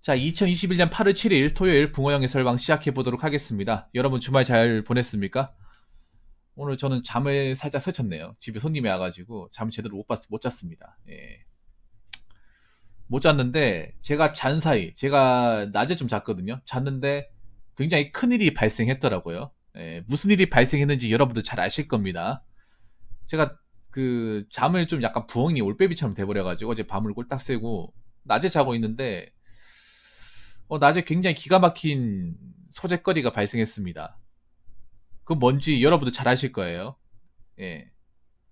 자, 2021년 8월 7일 토요일 붕어형 해설방 시작해보도록 하겠습니다. 여러분 주말 잘 보냈습니까? 오늘 저는 잠을 살짝 설쳤네요. 집에 손님이 와가지고 잠을 제대로 못 잤습니다. 예. 못 잤는데 제가 낮에 좀 잤거든요. 잤는데 굉장히 큰일이 발생했더라고요. 예, 무슨 일이 발생했는지 여러분들 잘 아실 겁니다. 제가 그 잠을 좀 약간 부엉이 올빼미처럼 돼버려가지고 어제 밤을 꼴딱 새고 낮에 자고 있는데 낮에 굉장히 기가 막힌 소재거리가 발생했습니다. 그 뭔지 여러분들 잘 아실 거예요. 예.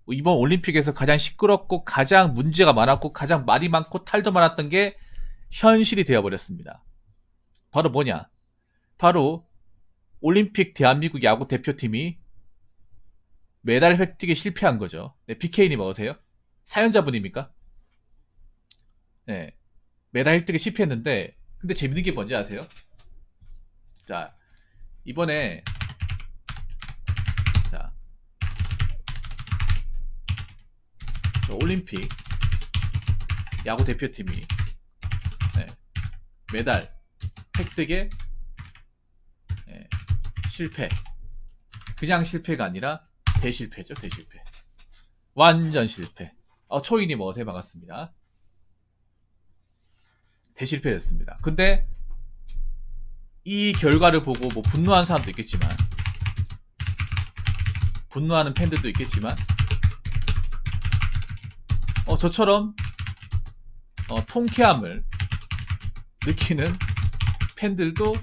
이번 올림픽에서 가장 시끄럽고 가장 문제가 많았고 가장 말이 많고 탈도 많았던 게 현실이 되어버렸습니다. 바로 뭐냐? 바로 올림픽 대한민국 야구 대표팀이 메달 획득에 실패한 거죠. 네, BK님 어서세요? 사연자분입니까? 네. 메달 획득에 실패했는데 근데 재밌는 게 뭔지 아세요? 자, 이번에 자, 올림픽 야구 대표팀이 네, 메달 획득에 실패. 그냥 실패가 아니라 대실패죠, 대실패. 완전 실패. 초이님 어서요, 반갑습니다. 대실패였습니다. 근데 이 결과를 보고 뭐 분노한 사람도 있겠지만, 분노하는 팬들도 있겠지만, 저처럼 통쾌함을 느끼는 팬들도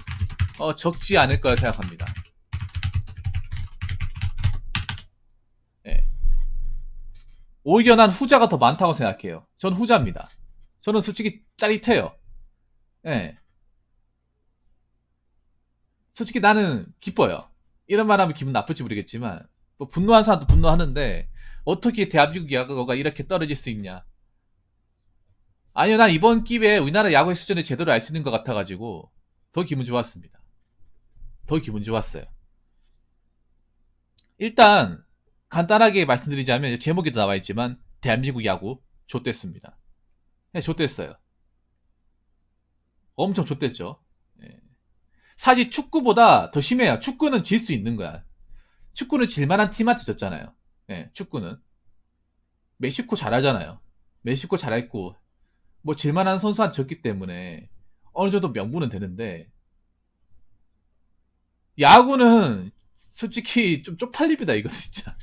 적지 않을 거라 생각합니다. 네. 오히려 난 후자가 더 많다고 생각해요. 전 후자입니다. 저는 솔직히 짜릿해요. 네. 솔직히 나는 기뻐요. 이런 말 하면 기분 나쁠지 모르겠지만, 뭐 분노한 사람도 분노하는데, 어떻게 대한민국 야구가 이렇게 떨어질 수 있냐. 아니요, 난 이번 기회에 우리나라 야구의 수준을 제대로 알 수 있는 것 같아가지고, 더 기분 좋았습니다. 더 기분 좋았어요. 일단, 간단하게 말씀드리자면, 제목에도 나와있지만, 대한민국 야구, 좆됐습니다. 네, 좆됐어요. 엄청 좆됐죠. 네. 사실 축구보다 더 심해요. 축구는 질 수 있는 거야. 축구는 질만한 팀한테 졌잖아요. 네, 축구는. 멕시코 잘하잖아요. 멕시코 잘했고, 뭐 질만한 선수한테 졌기 때문에 어느 정도 명분은 되는데, 야구는 솔직히 좀 쪽팔립니다, 이거 진짜.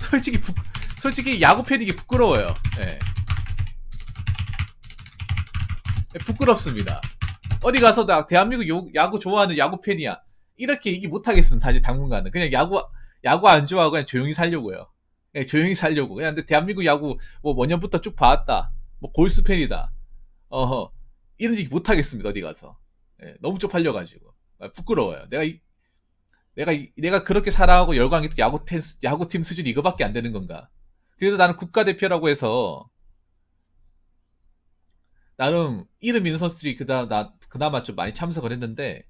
솔직히, 솔직히 야구 팬이기 부끄러워요. 네. 부끄럽습니다. 어디 가서 나 대한민국 야구 좋아하는 야구 팬이야. 이렇게 얘기 못하겠으면 사실 당분간은. 그냥 야구 안 좋아하고 그냥 조용히 살려고요. 네, 조용히 살려고. 그냥 근데 대한민국 야구 뭐 몇 년부터 쭉 봐왔다. 뭐 골수 팬이다. 이런 얘기 못하겠습니다, 어디 가서. 네, 너무 쪽팔려가지고. 부끄러워요. 내가 그렇게 살아가고 열광했던 야구팀 수준이 이거밖에 안 되는 건가. 그래도 나는 국가대표라고 해서 나름 이름 있는 선수들이 그나마 좀 많이 참석을 했는데,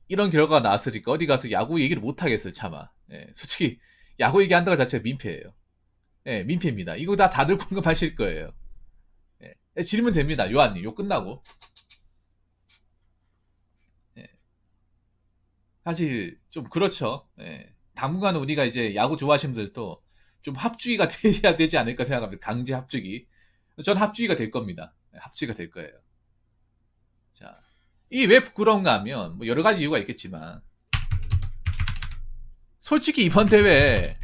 이런 결과가 나왔으니까 어디 가서 야구 얘기를 못 하겠어요, 차마. 예, 솔직히 야구 얘기한다고 자체가 민폐예요. 예, 민폐입니다. 이거 다들 공감하실 거예요. 예, 질문 됩니다, 요한님. 요 끝나고. 예, 사실 좀 그렇죠. 예, 당분간은 우리가 이제 야구 좋아하시는 분들도 좀 합주기가 돼야 되지 않을까 생각합니다. 강제 합주기. 전 합주기가 될 겁니다. 예, 합주기가 될 거예요. 자, 이게 왜 부끄러운가 하면 뭐 여러 가지 이유가 있겠지만, 솔직히 이번 대회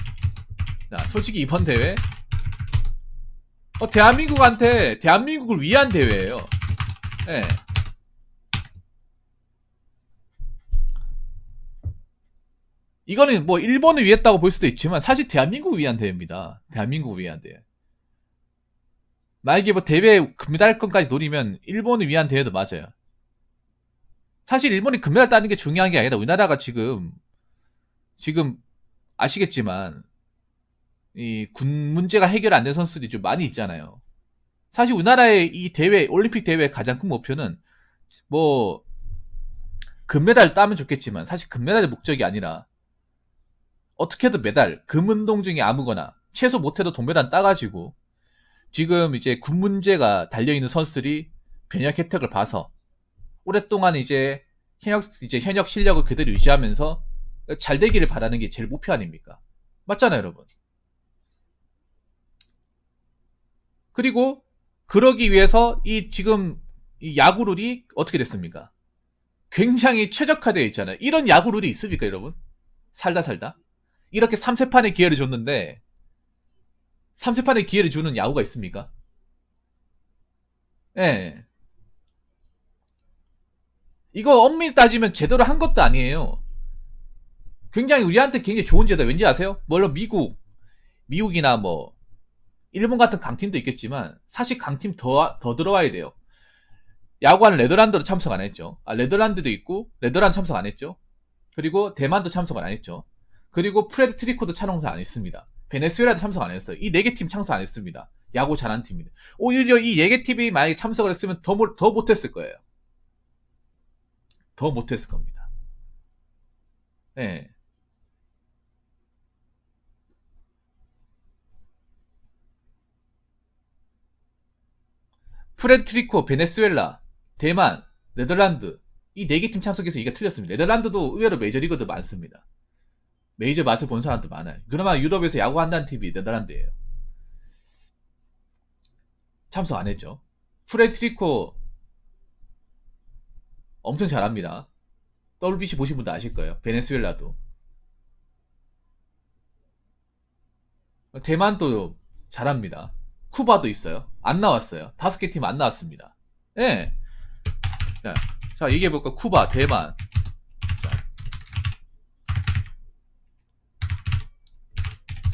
대한민국을 위한 대회예요. 예. 이거는 뭐 일본을 위했다고 볼 수도 있지만 사실 대한민국을 위한 대회입니다. 대한민국을 위한 대회. 만약에 뭐 대회 금메달권까지 노리면 일본을 위한 대회도 맞아요. 사실 일본이 금메달 따는 게 중요한 게 아니라 우리나라가 지금 아시겠지만 이 군 문제가 해결 안 된 선수들이 좀 많이 있잖아요. 사실 우리나라의 이 대회, 올림픽 대회의 가장 큰 목표는 뭐 금메달 따면 좋겠지만 사실 금메달의 목적이 아니라 어떻게든 메달, 금운동 중에 아무거나 최소 못해도 동메달 따가지고 지금 이제 군 문제가 달려있는 선수들이 변혁 혜택을 봐서 오랫동안 이제 현역 실력을 그대로 유지하면서 잘 되기를 바라는 게 제일 목표 아닙니까? 맞잖아요, 여러분. 그리고 그러기 위해서 지금 이 야구 룰이 어떻게 됐습니까? 굉장히 최적화되어 있잖아요. 이런 야구 룰이 있습니까, 여러분? 살다 이렇게 3세판의 기회를 줬는데 3세판의 기회를 주는 야구가 있습니까? 예. 이거 엄밀히 따지면 제대로 한 것도 아니에요. 굉장히 우리한테 굉장히 좋은 제도. 왠지 아세요? 물론 미국이나 뭐 일본 같은 강팀도 있겠지만 사실 강팀 더 들어와야 돼요. 야구하는 네덜란드도 참석 안 했죠. 네덜란드도 있고 네덜란드 참석 안 했죠. 그리고 대만도 참석 안 했죠. 그리고 프레트리코도 참석 안 했습니다. 베네수엘라도 참석 안 했어요. 이 4개 팀 참석 안 했습니다. 야구 잘하는 팀인데. 오히려 이 4개 팀이 만약에 참석을 했으면 더 못했을 거예요. 더 못했을 겁니다. 네. 프레트리코, 베네수엘라, 대만, 네덜란드 이 4개 팀 참석해서 이게 틀렸습니다. 네덜란드도 의외로 메이저리거들 많습니다. 메이저 맛을 본 사람도 많아요. 그나마 유럽에서 야구한다는 팀이 네덜란드예요. 참석 안 했죠. 프레트리코 엄청 잘합니다. WBC 보신 분도 아실 거예요. 베네수엘라도. 대만도 잘합니다. 쿠바도 있어요. 안 나왔어요. 5개 팀 안 나왔습니다. 예. 네. 자, 얘기해볼까? 쿠바, 대만.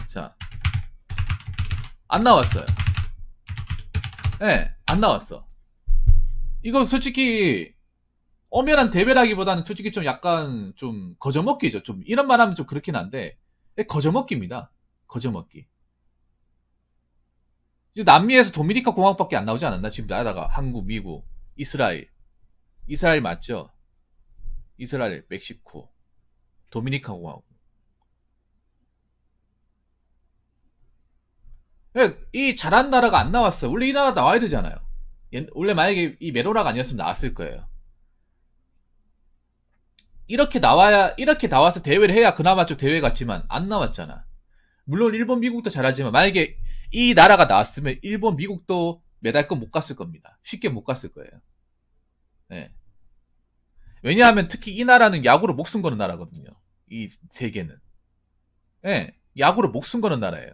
자, 안 나왔어요. 예, 안 나왔어. 이거 솔직히 엄연한 대회라기보다는 솔직히 좀 약간 좀 거저먹기죠. 좀 이런 말 하면 좀 그렇긴 한데 거저먹기입니다. 거저먹기. 지금 남미에서 도미니카 공화국밖에 안 나오지 않았나? 지금 나라가 한국, 미국, 이스라엘. 이스라엘 맞죠? 이스라엘, 멕시코, 도미니카 공화국. 이 잘한 나라가 안 나왔어요. 원래 이 나라 나와야 되잖아요. 원래 만약에 이 메로나가 아니었으면 나왔을 거예요. 이렇게 나와서 대회를 해야 그나마 좀 대회 같지만 안 나왔잖아. 물론 일본, 미국도 잘하지만 만약에 이 나라가 나왔으면 일본, 미국도 메달권 못 갔을 겁니다. 쉽게 못 갔을 거예요. 네. 왜냐하면 특히 이 나라는 야구로 목숨 거는 나라거든요. 이 세계는. 네. 야구로 목숨 거는 나라예요.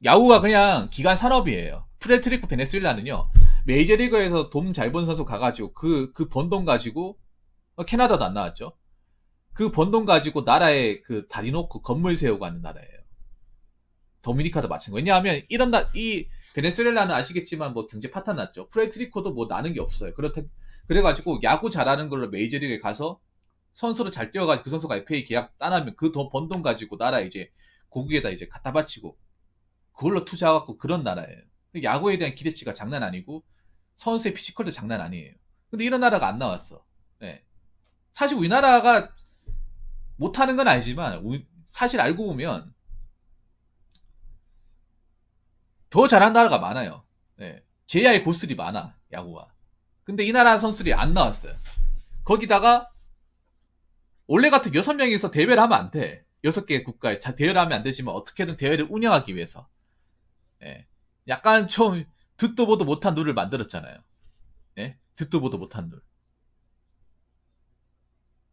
야구가 그냥 기간 산업이에요. 프레트리코 베네수엘라는요. 메이저리그에서 돈 잘 번 선수 가가지고 그 번 돈 가지고 캐나다도 안 나왔죠. 그 번 돈 가지고 나라에 그 다리 놓고 건물 세우고 하는 나라예요. 도미니카도 마찬가지. 왜냐하면 이 베네수엘라는 아시겠지만 뭐 경제 파탄 났죠. 프레트리코도 뭐 나는 게 없어요. 그래가지고 야구 잘하는 걸로 메이저리그에 가서 선수를 잘 뛰어가지고 그 선수가 FA 계약 따나면 그 번 돈 가지고 나라 이제 고국에다 이제 갖다 바치고 그걸로 투자하고 그런 나라예요. 야구에 대한 기대치가 장난 아니고 선수의 피지컬도 장난 아니에요. 근데 이런 나라가 안 나왔어. 네. 사실 우리나라가 못하는 건 아니지만 사실 알고 보면 더 잘하는 나라가 많아요. 네. JI 고수들이 많아, 야구가. 근데 이 나라 선수들이 안 나왔어요. 거기다가 원래 같은 6명이서 대회를 하면 안 돼. 6개 국가에 대회를 하면 안 되지만 어떻게든 대회를 운영하기 위해서 네. 약간 좀 듣도 보도 못한 룰을 만들었잖아요. 네? 듣도 보도 못한 룰.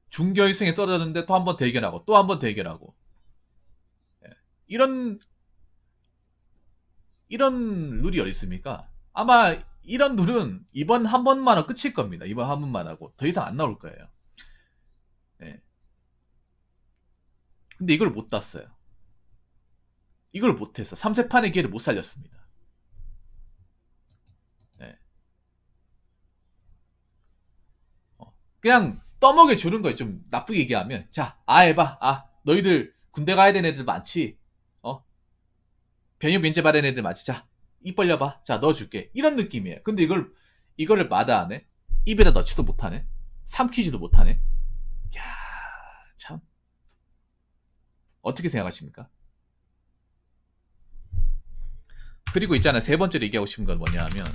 중결승에 떨어졌는데 또 한 번 대결하고 또 한 번 대결하고 네. 이런 룰이 어디 있습니까? 아마 이런 룰은 이번 한 번만 하고 끝일 겁니다. 이번 한 번만 하고 더 이상 안 나올 거예요. 네. 근데 이걸 못 땄어요. 이걸 못했어. 3세판의 기회를 못 살렸습니다. 네. 그냥 떠먹여 주는 거예요. 좀 나쁘게 얘기하면. 자, 해봐. 너희들 군대 가야 되는 애들 많지? 병역 면제 받은 애들 많지? 자, 입 벌려봐. 자, 넣어줄게. 이런 느낌이에요. 근데 이거를 마다하네? 입에다 넣지도 못하네? 삼키지도 못하네? 야, 참. 어떻게 생각하십니까? 그리고 있잖아요. 세 번째로 얘기하고 싶은 건 뭐냐 하면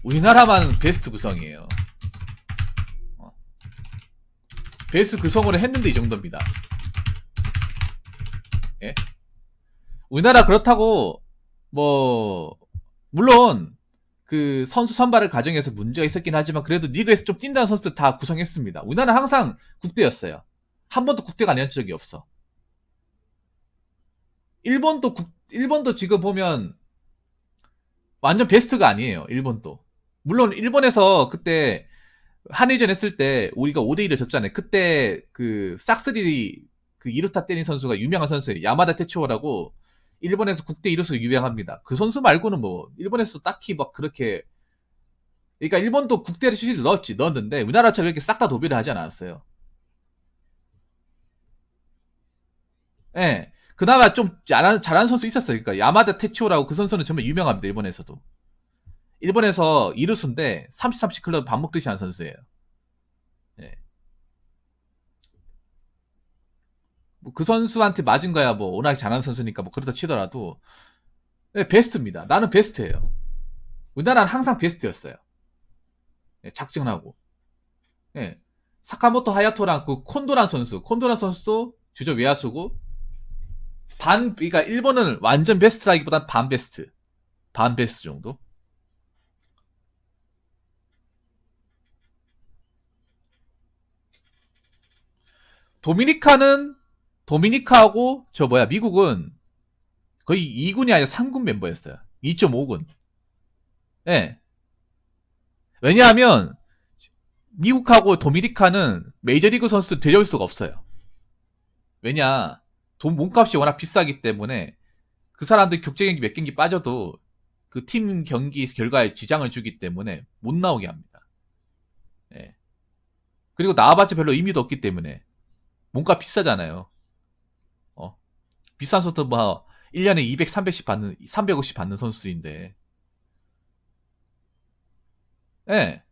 우리나라만 베스트 구성이에요. 베스트 구성으로 했는데 이 정도입니다. 예? 우리나라 그렇다고 뭐 물론 그 선수 선발을 과정에서 문제가 있었긴 하지만 그래도 리그에서 좀 뛴다는 선수들 다 구성했습니다. 우리나라는 항상 국대였어요. 한 번도 국대가 아니었 적이 없어. 일본도 지금 보면 완전 베스트가 아니에요. 일본도. 물론 일본에서 그때 한일전 했을 때 우리가 5대1을 졌잖아요. 그때 그 싹스리 그 이루타 때린 선수가 유명한 선수예요. 야마다 테츠오라고 일본에서 국대 이루수 유명합니다. 그 선수 말고는 뭐 일본에서 딱히 막 그렇게 그러니까 일본도 국대를 실시를 넣었는데 우리나라처럼 이렇게 싹 다 도배를 하지 않았어요. 예. 그나마 좀 잘하는 선수 있었어요. 그러니까 야마다 테치오라고 그 선수는 정말 유명합니다. 일본에서도. 일본에서 이루수인데 30-30 클럽 밥 먹듯이 하는 선수예요. 예. 뭐그 선수한테 맞은 거야 뭐 워낙 잘하는 선수니까 뭐 그렇다 치더라도 예, 베스트입니다. 나는 베스트예요. 우리나라는 항상 베스트였어요. 예, 작정하고. 예. 사카모토 하야토랑 그 콘도란 선수도 주저 외야수고 그러니까 일본은 완전 베스트라기보단 반 베스트. 반 베스트 정도. 도미니카하고 저 뭐야 미국은 거의 2군이 아니라 3군 멤버였어요. 2.5군. 예. 왜냐하면 미국하고 도미니카는 메이저리그 선수들 데려올 수가 없어요. 왜냐 돈 몸값이 워낙 비싸기 때문에 그 사람들 국제 경기 몇 경기 빠져도 그 팀 경기 결과에 지장을 주기 때문에 못 나오게 합니다. 예. 그리고 나와봤자 별로 의미도 없기 때문에 몸값 비싸잖아요. 어. 비싼 선수 뭐 1년에 200, 300씩 받는 300억씩 받는 선수인데. 예.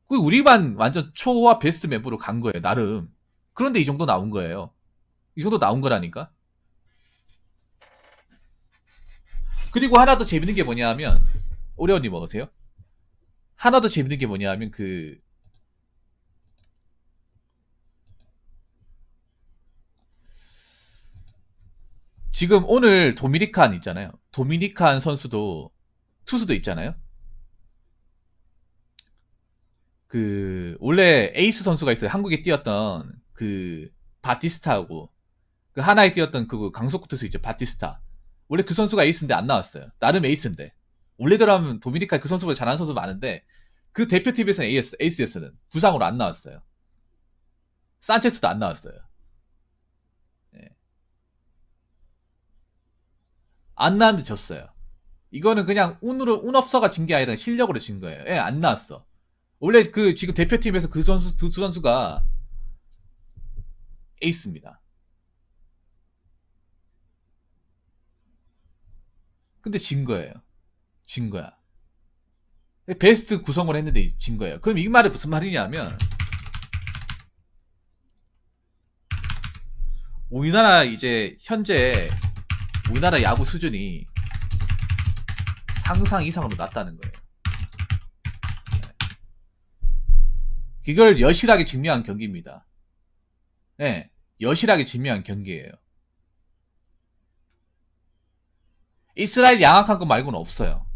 그 우리 반 완전 초와 베스트 멤버로 간 거예요. 나름. 그런데 이 정도 나온 거예요. 이 정도 나온 거라니까. 그리고 하나 더 재밌는 게 뭐냐 하면 오레오님 먹으세요? 하나 더 재밌는 게 뭐냐 하면 그 지금 오늘 도미니칸 있잖아요. 도미니칸 선수도 투수도 있잖아요. 그 원래 에이스 선수가 있어요. 한국에 뛰었던 그 바티스타하고 그 하나에 뛰었던 그 강속구 투수 있죠. 바티스타. 원래 그 선수가 에이스인데 안 나왔어요. 나름 에이스인데. 원래대로라면 도미니카 그 선수보다 잘하는 선수 많은데 그 대표팀에서는 에이스였어요. 부상으로 안 나왔어요. 산체스도 안 나왔어요. 예. 안 나왔는데 졌어요. 이거는 그냥 운 없어가 진 게 아니라 실력으로 진 거예요. 예, 안 나왔어. 원래 그 지금 대표팀에서 그 선수 두 선수가 에이스입니다. 근데 진 거예요. 진 거야. 베스트 구성을 했는데 진 거예요. 그럼 이 말이 무슨 말이냐면 우리나라 이제 현재 우리나라 야구 수준이 상상 이상으로 낮다는 거예요. 이걸 여실하게 증명한 경기입니다. 네, 여실하게 증명한 경기예요. 이스라엘 양악한 거 말고는 없어요.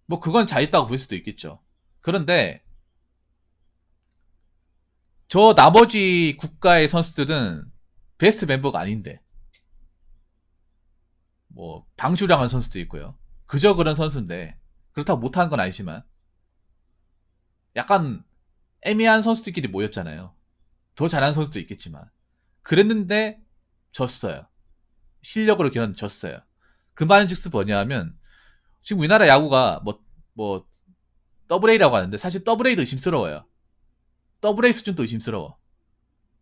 뭐 그건 잘했다고 볼 수도 있겠죠. 그런데 저 나머지 국가의 선수들은 베스트 멤버가 아닌데 뭐 방출량한 선수도 있고요. 그저 그런 선수인데 그렇다고 못하는 건 아니지만 약간 애매한 선수들끼리 모였잖아요. 더 잘하는 선수도 있겠지만 그랬는데 졌어요. 실력으로 견 졌어요. 그 말은 즉슨 뭐냐면 지금 우리나라 야구가 뭐 더블 A라고 하는데 사실 더블 A도 의심스러워요. 더블 A 수준도 의심스러워.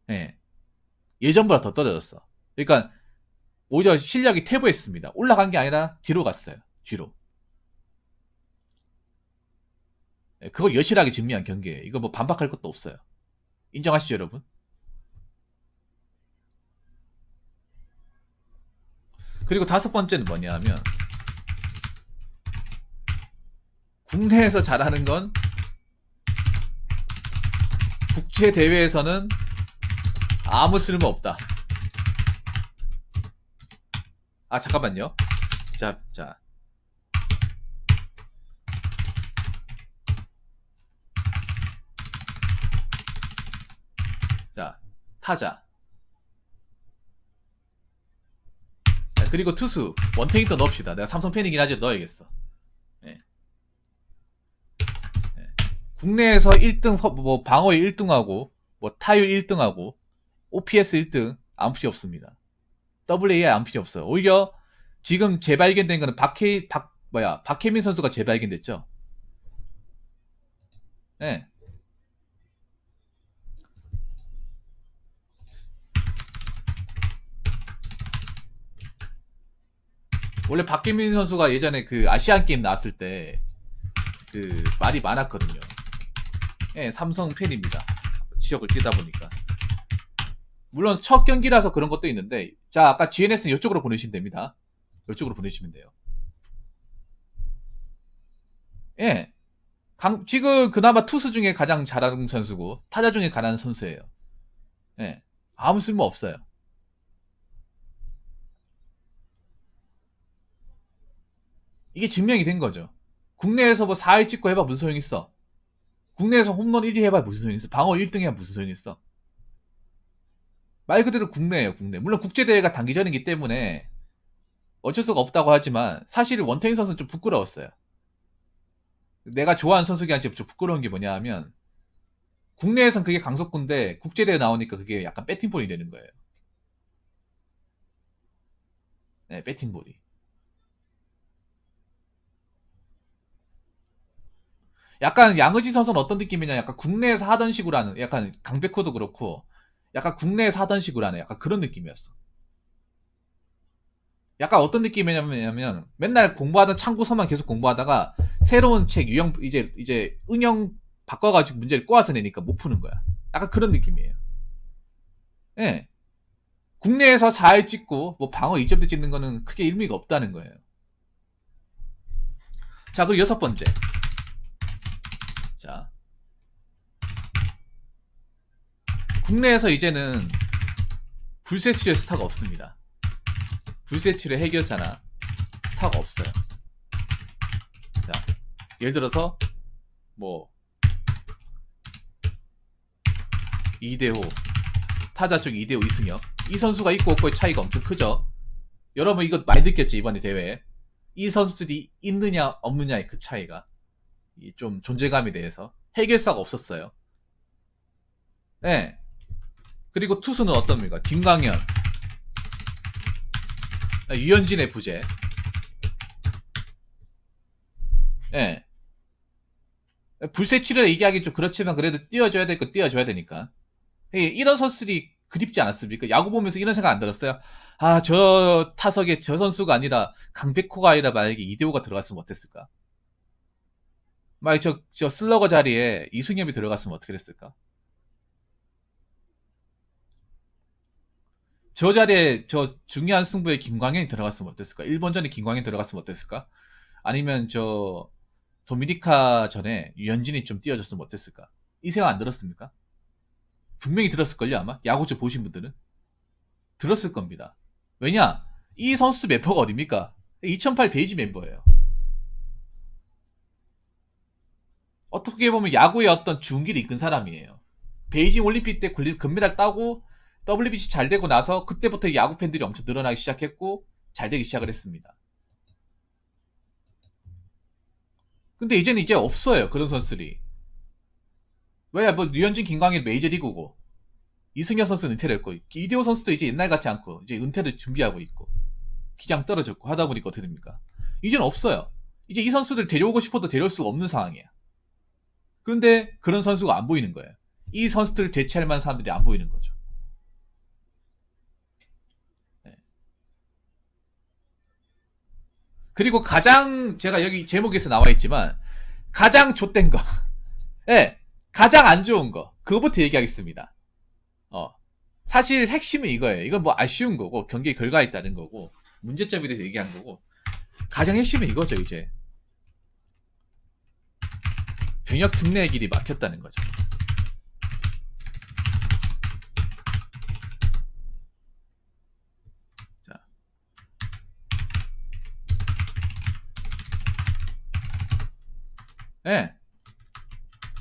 예. 예전보다 더 떨어졌어. 그러니까 오히려 실력이 퇴보했습니다. 올라간 게 아니라 뒤로 갔어요. 뒤로. 예, 그걸 여실하게 증명한 경기예요. 이거 뭐 반박할 것도 없어요. 인정하시죠, 여러분? 그리고 다섯 번째는 뭐냐면 국내에서 잘하는 건 국제 대회에서는 아무 쓸모 없다. 아 잠깐만요. 자 타자. 자, 그리고 투수 원태인도 넣읍시다. 내가 삼성 팬이긴 하지 넣어야겠어. 네. 네. 국내에서 1등 뭐 방어에 1등하고 뭐 타율 1등하고 OPS 1등 아무 필요 없습니다. WAR 아무 필요 없어요. 오히려 지금 재발견된 거는 박혜민 선수가 재발견됐죠. 네. 원래 박혜민 선수가 예전에 그 아시안 게임 나왔을 때 그 말이 많았거든요. 예, 삼성 팬입니다. 지역을 뛰다 보니까. 물론 첫 경기라서 그런 것도 있는데, 자, 아까 GNS 이쪽으로 보내시면 됩니다. 이쪽으로 보내시면 돼요. 예. 지금 그나마 투수 중에 가장 잘하는 선수고, 타자 중에 가난한 선수예요. 예. 아무 쓸모 없어요. 이게 증명이 된 거죠. 국내에서 뭐 4일 찍고 해봐 무슨 소용 있어? 국내에서 홈런 1위 해봐 무슨 소용 있어? 방어 1등 해봐 무슨 소용 있어? 말 그대로 국내예요, 국내. 물론 국제대회가 단기전이기 때문에 어쩔 수가 없다고 하지만 사실 원태인 선수는 좀 부끄러웠어요. 내가 좋아하는 선수긴 한지 좀 부끄러운 게 뭐냐 하면 국내에선 그게 강속구인데 국제대회 나오니까 그게 약간 배팅볼이 되는 거예요. 네, 배팅볼이. 약간 양의지 선수는 어떤 느낌이냐, 약간 국내에서 하던 식으로 하는, 약간 강백호도 그렇고 약간 국내에서 하던 식으로 하는 약간 그런 느낌이었어. 약간 어떤 느낌이냐면 맨날 공부하던 참고서만 계속 공부하다가 새로운 책 유형 이제 응용 바꿔가지고 문제를 꼬아서 내니까 못 푸는 거야. 약간 그런 느낌이에요. 예. 국내에서 잘 찍고 뭐 방어 2점대 찍는 거는 크게 의미가 없다는 거예요. 자, 그리고 여섯 번째. 자, 국내에서 이제는 불세출의 스타가 없습니다. 불세출의 해결사나 스타가 없어요. 자, 예를 들어서 뭐 이대호, 타자 쪽 이대호, 이승엽, 이 선수가 있고 없고의 차이가 엄청 크죠. 여러분 이거 많이 느꼈죠, 이번에 대회에. 이 선수들이 있느냐 없느냐의 그 차이가, 좀 존재감에 대해서 해결사가 없었어요. 네. 그리고 투수는 어떻습니까? 김광현, 유현진의 부재. 예. 불세치를 얘기하기 좀 그렇지만 그래도 띄워줘야 될 거 띄워줘야 되니까. 이런 선수들이 그립지 않았습니까? 야구 보면서 이런 생각 안 들었어요? 아, 저 타석에 저 선수가 아니라 강백호가 아니라 만약에 이대호가 들어갔으면 어땠을까? 만약 저 슬러거 자리에 이승엽이 들어갔으면 어떻게 됐을까? 저 자리에 저 중요한 승부에 김광현이 들어갔으면 어땠을까? 1번전에 김광현이 들어갔으면 어땠을까? 아니면 저 도미니카 전에 유현진이 좀 띄워줬으면 어땠을까? 이 생각 안 들었습니까? 분명히 들었을걸요, 아마? 야구즈 보신 분들은? 들었을 겁니다. 왜냐? 이 선수 멤버가 어딥니까? 2008 베이지 멤버예요. 어떻게 보면 야구의 어떤 중기를 이끈 사람이에요. 베이징 올림픽 때 금메달 따고 WBC 잘 되고 나서 그때부터 야구 팬들이 엄청 늘어나기 시작했고 잘 되기 시작을 했습니다. 근데 이제는 이제 없어요, 그런 선수들이. 왜? 뭐 류현진, 김광일 메이저리그고 이승엽 선수는 은퇴를 했고 이대호 선수도 이제 옛날 같지 않고 이제 은퇴를 준비하고 있고 기량 떨어졌고 하다 보니까 어떻게 됩니까? 이제는 없어요. 이제 이 선수들 데려오고 싶어도 데려올 수가 없는 상황이야. 그런데 그런 선수가 안 보이는 거예요. 이 선수들을 대체할 만한 사람들이 안 보이는 거죠. 네. 그리고 가장 제가 여기 제목에서 나와 있지만 가장 좆된 거, 네, 가장 안 좋은 거, 그거부터 얘기하겠습니다. 사실 핵심은 이거예요. 이건 뭐 아쉬운 거고 경기 결과에 따른 거고 문제점에 대해서 얘기한 거고, 가장 핵심은 이거죠. 이제 병역 특례의 길이 막혔다는 거죠. 자, 예,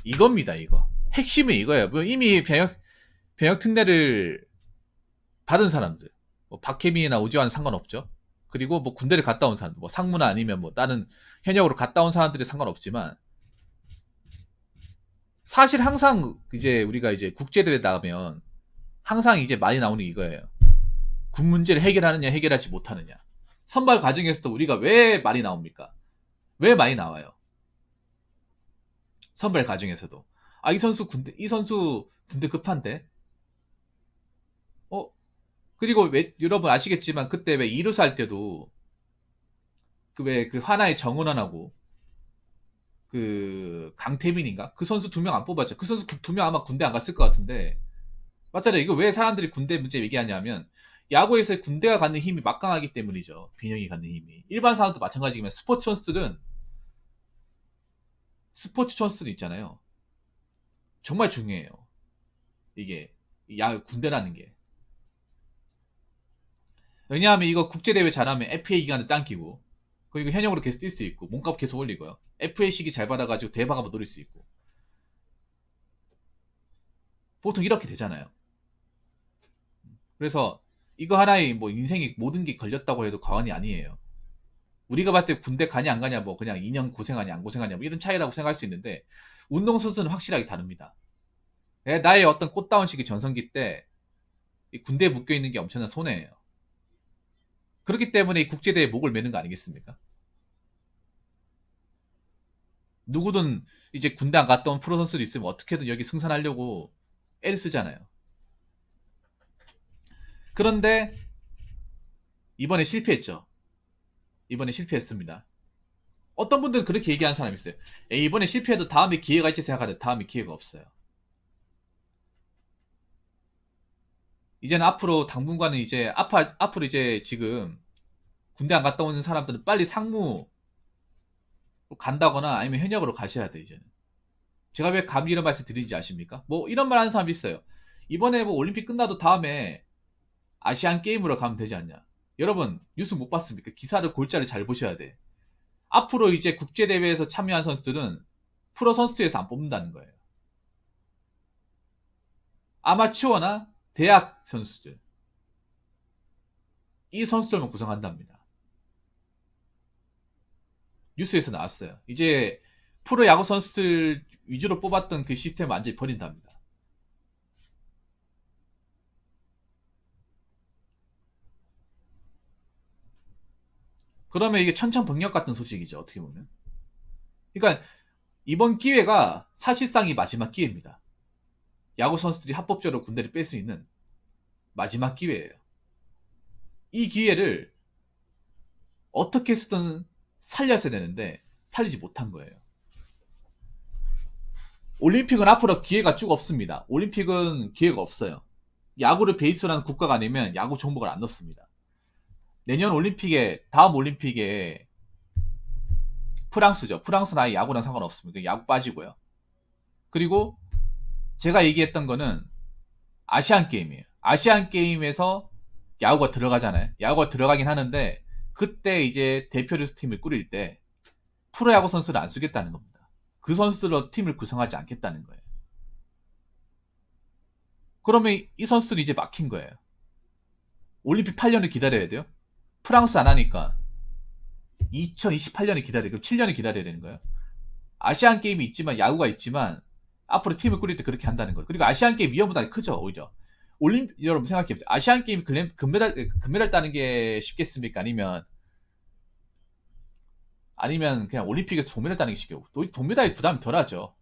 이겁니다. 이거 핵심은 이거예요. 뭐 이미 병역 특례를 받은 사람들, 뭐 박혜민이나 오지환은 상관없죠. 그리고 뭐 군대를 갔다 온 사람들, 뭐 상무나 아니면 뭐 다른 현역으로 갔다 온 사람들이 상관없지만, 사실 항상 이제 우리가 이제 국제대회 나가면 항상 이제 많이 나오는 게 이거예요. 군 문제를 해결하느냐 해결하지 못하느냐. 선발 과정에서도 우리가 왜 많이 나옵니까? 왜 많이 나와요? 선발 과정에서도 이 선수 군대 급한데, 어 그리고 왜 여러분 아시겠지만 그때 왜 이루스 할 때도 그 왜 그 하나의 정은원하고 그 강태민인가 그 선수 2명 안 뽑았죠. 그 선수 2명 아마 군대 안 갔을 것 같은데, 맞잖아요. 이거 왜 사람들이 군대 문제 얘기하냐면 야구에서 군대가 갖는 힘이 막강하기 때문이죠. 비령이 갖는 힘이. 일반 사람도 마찬가지지만 스포츠 선수들은 있잖아요. 정말 중요해요. 이게 군대라는 게. 왜냐하면 이거 국제대회 잘하면 FA 기간을 당기고, 그리고 현역으로 계속 뛸 수 있고, 몸값 계속 올리고요. FA 시기 잘 받아가지고 대박 한번 노릴 수 있고. 보통 이렇게 되잖아요. 그래서 이거 하나의 뭐 인생이 모든 게 걸렸다고 해도 과언이 아니에요. 우리가 봤을 때 군대 가냐 안 가냐, 뭐 그냥 2년 고생하냐 안 고생하냐 뭐 이런 차이라고 생각할 수 있는데, 운동선수는 확실하게 다릅니다. 나의 어떤 꽃다운 시기 전성기 때 군대에 묶여 있는 게 엄청난 손해예요. 그렇기 때문에 이 국제대회에 목을 매는 거 아니겠습니까? 누구든 이제 군대 안 갔다 온 프로 선수도 있으면 어떻게든 여기 승산하려고 애를 쓰잖아요. 그런데 이번에 실패했죠. 이번에 실패했습니다. 어떤 분들은 그렇게 얘기하는 사람이 있어요. 이번에 실패해도 다음에 기회가 있지 생각하는데 다음에 기회가 없어요. 이제는 앞으로 당분간은 이제 앞으로 이제 지금 군대 안 갔다 오는 사람들은 빨리 상무 간다거나 아니면 현역으로 가셔야 돼 이제는. 제가 왜 감히 이런 말씀 드리는지 아십니까? 뭐 이런 말 하는 사람이 있어요. 이번에 뭐 올림픽 끝나도 다음에 아시안 게임으로 가면 되지 않냐. 여러분 뉴스 못 봤습니까? 기사를 골자를 잘 보셔야 돼. 앞으로 이제 국제대회에서 참여한 선수들은 프로 선수에서 안 뽑는다는 거예요. 아마추어나 대학 선수들, 이 선수들만 구성한답니다. 뉴스에서 나왔어요. 이제 프로 야구 선수들 위주로 뽑았던 그 시스템을 완전히 버린답니다. 그러면 이게 천천번역 같은 소식이죠. 어떻게 보면. 그러니까 이번 기회가 사실상 이 마지막 기회입니다. 야구 선수들이 합법적으로 군대를 뺄 수 있는 마지막 기회예요. 이 기회를 어떻게 쓰든 살렸어야 되는데 살리지 못한 거예요. 올림픽은 앞으로 기회가 쭉 없습니다. 올림픽은 기회가 없어요. 야구를 베이스로 하는 국가가 아니면 야구 종목을 안 넣습니다. 내년 올림픽에, 다음 올림픽에 프랑스죠. 프랑스는 아예 야구랑 상관없습니다. 야구 빠지고요. 그리고 제가 얘기했던 거는 아시안 게임이에요. 아시안 게임에서 야구가 들어가잖아요. 야구가 들어가긴 하는데 그때 이제 대표로 팀을 꾸릴 때 프로야구 선수를 안 쓰겠다는 겁니다. 그 선수들로 팀을 구성하지 않겠다는 거예요. 그러면 이 선수들이 이제 막힌 거예요. 올림픽 8년을 기다려야 돼요. 프랑스 안 하니까 2028년을 기다려야, 그럼 7년을 기다려야 되는 거예요. 아시안 게임이 있지만, 야구가 있지만 앞으로 팀을 꾸릴 때 그렇게 한다는 거예요. 그리고 아시안 게임 위험보다 크죠, 오히려. 여러분 생각해보세요. 아시안 게임 금메달 따는 게 쉽겠습니까? 아니면 그냥 올림픽에서 동메달 따는 게 쉽겠고, 또 동메달이 부담이 덜하죠.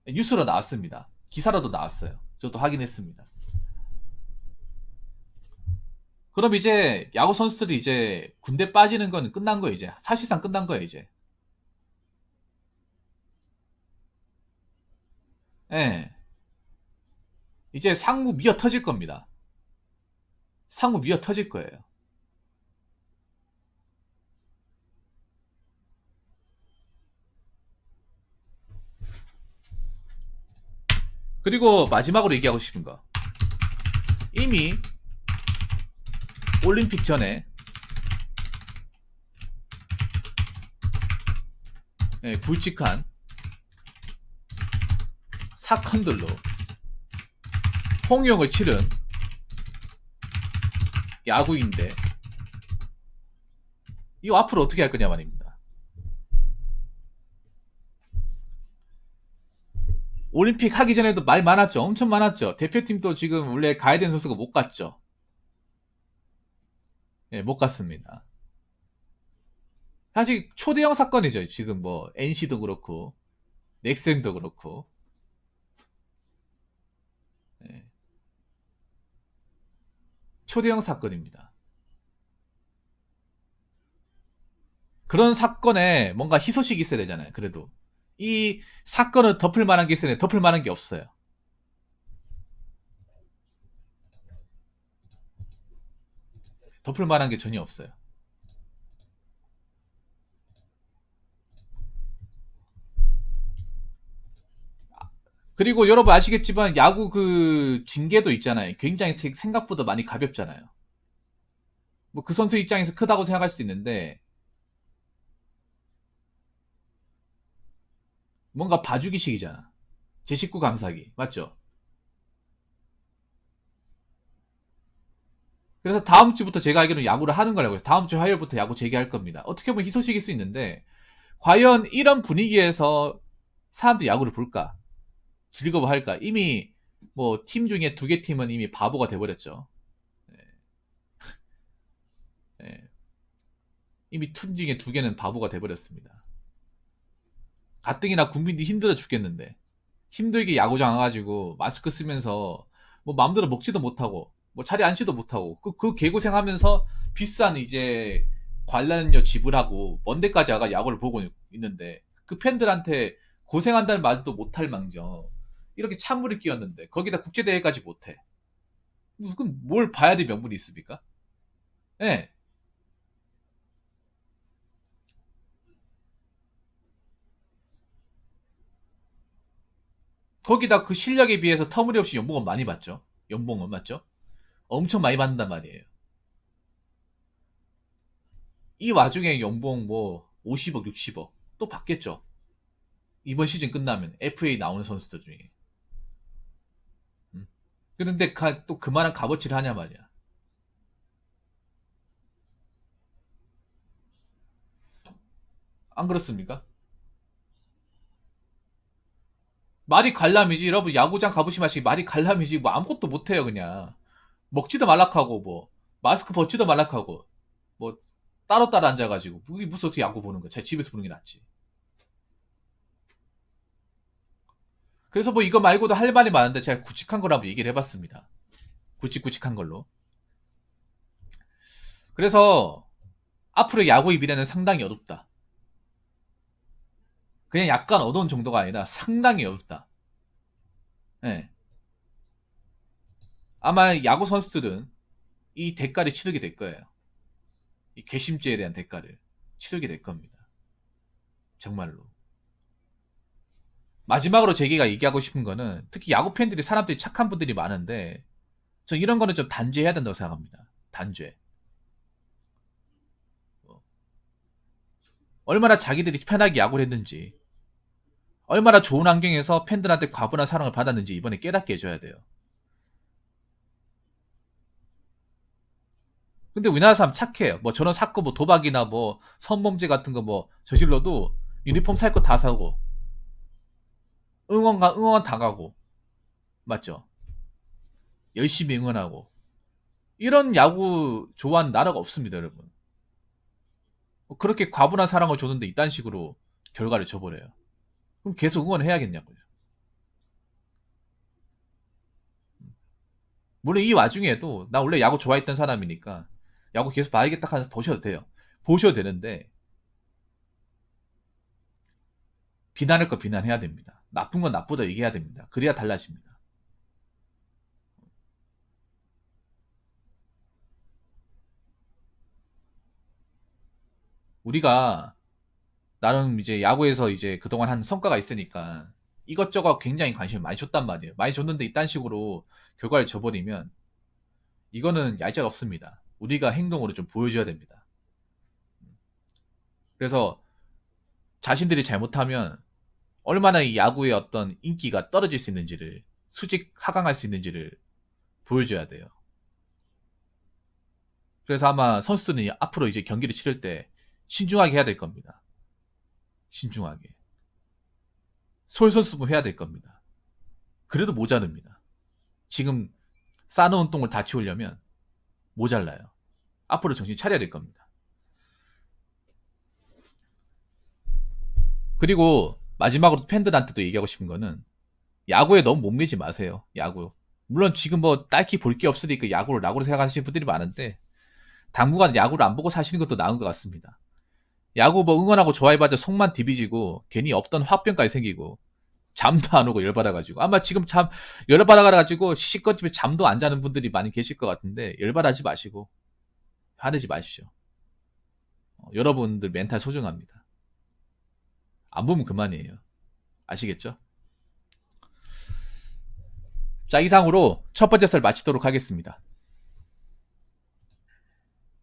뉴스로 나왔습니다. 기사로도 나왔어요. 저도 확인했습니다. 그럼 이제 야구 선수들이 이제 군대 빠지는 건 끝난 거예요, 이제. 사실상 끝난 거예요, 이제. 예. 이제 상무 미어 터질 겁니다. 상무 미어 터질 거예요. 그리고 마지막으로 얘기하고 싶은 거, 이미 올림픽 전에 굵직한 사건들로 홍역을 치른 야구인데 이거 앞으로 어떻게 할 거냐 말입니다. 올림픽 하기 전에도 말 많았죠. 엄청 많았죠. 대표팀도 지금 원래 가야 되는 선수가 못 갔죠. 예, 못 갔습니다. 사실 초대형 사건이죠. 지금 뭐 NC도 그렇고 넥센도 그렇고. 예, 초대형 사건입니다. 그런 사건에 뭔가 희소식이 있어야 되잖아요. 그래도 이 사건을 덮을 만한 게 있어야 돼. 덮을 만한 게 없어요. 덮을 만한 게 전혀 없어요. 그리고 여러분 아시겠지만 야구 그 징계도 있잖아요. 굉장히 생각보다 많이 가볍잖아요. 뭐 그 선수 입장에서 크다고 생각할 수도 있는데 뭔가 봐주기식이잖아. 제 식구 감사기 맞죠? 그래서 다음 주부터 제가 알기로는 야구를 하는 거라고 해서 다음 주 화요일부터 야구 재개할 겁니다. 어떻게 보면 희소식일 수 있는데 과연 이런 분위기에서 사람들이 야구를 볼까? 즐거워할까? 이미 뭐 팀 중에 두 개 팀은 이미 바보가 돼버렸죠. 예, 예. 이미 팀 중에 두 개는 바보가 돼버렸습니다. 가뜩이나 국민들이 힘들어 죽겠는데 힘들게 야구장 와가지고 마스크 쓰면서 뭐 마음대로 먹지도 못하고 뭐 자리 앉지도 못하고 그 개고생하면서 비싼 이제 관람료 지불하고 먼 데까지 와가 야구를 보고 있는데 그 팬들한테 고생한다는 말도 못할 망정 이렇게 찬물을 끼얹는데 거기다 국제대회까지 못해. 그럼 뭘 봐야 될 명분이 있습니까? 예. 거기다 그 실력에 비해서 터무니없이 연봉은 많이 받죠. 연봉은 맞죠? 엄청 많이 받는단 말이에요. 이 와중에 연봉 뭐 50억, 60억 또 받겠죠. 이번 시즌 끝나면 FA 나오는 선수들 중에. 음. 그런데 또 그만한 값어치를 하냐 말이야. 안 그렇습니까? 말이 관람이지. 여러분 야구장 가보시 마시기 말이 관람이지. 뭐 아무것도 못해요 그냥. 먹지도 말락하고 뭐 마스크 벗지도 말락하고 뭐 따로따로 앉아가지고 이게 무슨 어떻게 야구 보는 거야. 제 집에서 보는 게 낫지. 그래서 뭐 이거 말고도 할 말이 많은데 제가 굵직한 거라고 얘기를 해봤습니다. 굵직굵직한 걸로. 그래서 앞으로 야구의 미래는 상당히 어둡다. 그냥 약간 어두운 정도가 아니라 상당히 어둡다. 예. 아마 야구 선수들은 이 대가를 치르게 될 거예요. 이 괘씸죄에 대한 대가를 치르게 될 겁니다. 정말로. 마지막으로 제가 얘기하고 싶은 거는 특히 야구 팬들이 사람들이 착한 분들이 많은데 저 이런 거는 좀 단죄해야 된다고 생각합니다. 단죄. 얼마나 자기들이 편하게 야구를 했는지 얼마나 좋은 환경에서 팬들한테 과분한 사랑을 받았는지 이번에 깨닫게 해줘야 돼요. 근데 우리나라 사람 착해요. 뭐 저런 사건 뭐 도박이나 뭐 성범죄 같은 거 뭐 저질러도 유니폼 살 거 다 사고 응원 당하고 맞죠? 열심히 응원하고 이런 야구 좋아하는 나라가 없습니다, 여러분. 그렇게 과분한 사랑을 줬는데 이딴 식으로 결과를 줘버려요. 그럼 계속 응원해야겠냐고요. 물론 이 와중에도 나 원래 야구 좋아했던 사람이니까 야구 계속 봐야겠다 하면서 보셔도 돼요. 보셔도 되는데 비난할 거 비난해야 됩니다. 나쁜 건 나쁘다 얘기해야 됩니다. 그래야 달라집니다. 우리가 나름 이제 야구에서 이제 그동안 한 성과가 있으니까 이것저것 굉장히 관심을 많이 줬단 말이에요. 많이 줬는데 이딴 식으로 결과를 줘버리면 이거는 얄짤 없습니다. 우리가 행동으로 좀 보여줘야 됩니다. 그래서 자신들이 잘못하면 얼마나 이 야구의 어떤 인기가 떨어질 수 있는지를, 수직 하강할 수 있는지를 보여줘야 돼요. 그래서 아마 선수들은 앞으로 이제 경기를 치를 때 신중하게 해야 될 겁니다. 신중하게. 솔선수범 해야 될 겁니다. 그래도 모자릅니다. 지금 쌓아놓은 똥을 다 치우려면 모자라요. 앞으로 정신 차려야 될 겁니다. 그리고 마지막으로 팬들한테도 얘기하고 싶은 거는 야구에 너무 목매지 마세요. 야구. 물론 지금 뭐 딱히 볼 게 없으니까 야구를 낙으로 생각하시는 분들이 많은데 당분간 야구를 안 보고 사시는 것도 나은 것 같습니다. 야구 뭐 응원하고 좋아해봐자 속만 디비지고 괜히 없던 화병까지 생기고 잠도 안 오고 열받아가지고 아마 지금 잠 열받아가지고 시시꺼집에 잠도 안 자는 분들이 많이 계실 것 같은데 열받아하지 마시고 화내지 마십시오. 여러분들 멘탈 소중합니다. 안 보면 그만이에요. 아시겠죠? 자, 이상으로 첫 번째 썰 마치도록 하겠습니다.